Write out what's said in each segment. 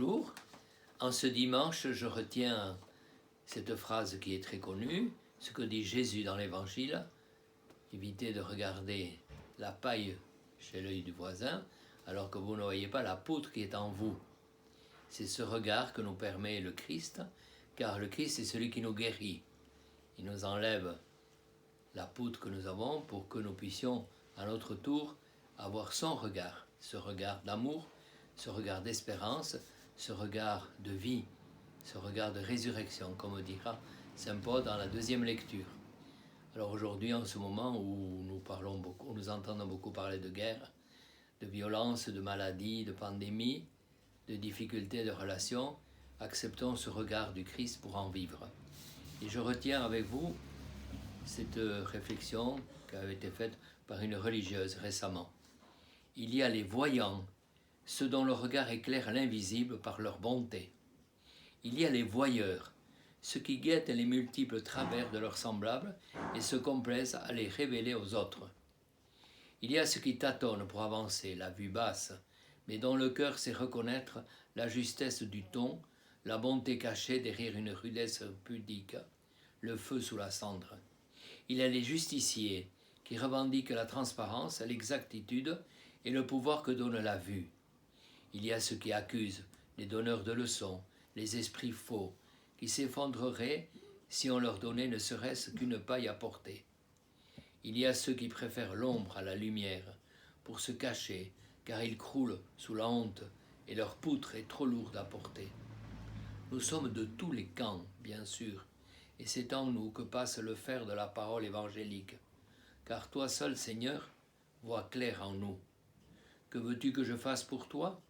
Bonjour. En ce dimanche, je retiens cette phrase qui est très connue, ce que dit Jésus dans l'Évangile. Évitez de regarder la paille chez l'œil du voisin, alors que vous ne voyez pas la poutre qui est en vous. C'est ce regard que nous permet le Christ, car le Christ est celui qui nous guérit. Il nous enlève la poutre que nous avons pour que nous puissions, à notre tour, avoir son regard, ce regard d'amour, ce regard d'espérance, ce regard de vie, ce regard de résurrection, comme dira Saint Paul dans la deuxième lecture. Alors aujourd'hui, en ce moment où nous entendons beaucoup parler de guerre, de violence, de maladie, de pandémie, de difficultés de relations, acceptons ce regard du Christ pour en vivre. Et je retiens avec vous cette réflexion qui avait été faite par une religieuse récemment. Il y a les voyants, ceux dont le regard éclaire l'invisible par leur bonté. Il y a les voyeurs, ceux qui guettent les multiples travers de leurs semblables et se complaisent à les révéler aux autres. Il y a ceux qui tâtonnent pour avancer, la vue basse, mais dont le cœur sait reconnaître la justesse du ton, la bonté cachée derrière une rudesse pudique, le feu sous la cendre. Il y a les justiciers qui revendiquent la transparence, l'exactitude et le pouvoir que donne la vue. Il y a ceux qui accusent, les donneurs de leçons, les esprits faux, qui s'effondreraient si on leur donnait ne serait-ce qu'une paille à porter. Il y a ceux qui préfèrent l'ombre à la lumière, pour se cacher, car ils croulent sous la honte et leur poutre est trop lourde à porter. Nous sommes de tous les camps, bien sûr, et c'est en nous que passe le fer de la parole évangélique. Car toi seul, Seigneur, vois clair en nous. Que veux-tu que je fasse pour toi ?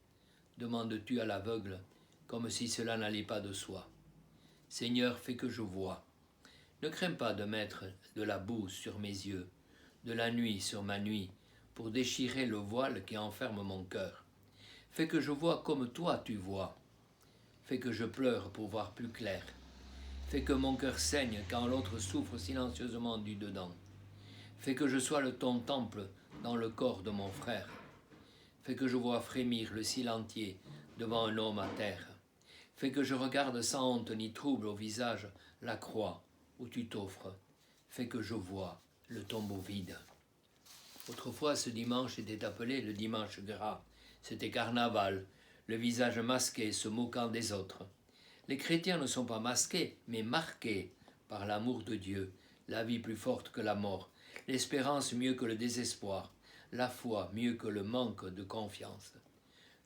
Demandes-tu à l'aveugle, comme si cela n'allait pas de soi. Seigneur, fais que je vois. Ne crains pas de mettre de la boue sur mes yeux, de la nuit sur ma nuit, pour déchirer le voile qui enferme mon cœur. Fais que je vois comme toi tu vois. Fais que je pleure pour voir plus clair. Fais que mon cœur saigne quand l'autre souffre silencieusement du dedans. Fais que je sois ton temple dans le corps de mon frère. Fais que je vois frémir le ciel entier devant un homme à terre. Fais que je regarde sans honte ni trouble au visage la croix où tu t'offres. Fais que je vois le tombeau vide. Autrefois, ce dimanche était appelé le dimanche gras. C'était carnaval, le visage masqué se moquant des autres. Les chrétiens ne sont pas masqués, mais marqués par l'amour de Dieu, la vie plus forte que la mort, l'espérance mieux que le désespoir, la foi mieux que le manque de confiance.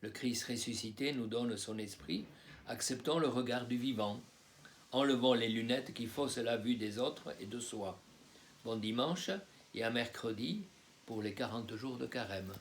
Le Christ ressuscité nous donne son esprit, acceptons le regard du vivant, enlevons les lunettes qui faussent la vue des autres et de soi. Bon dimanche et à mercredi pour les 40 jours de carême.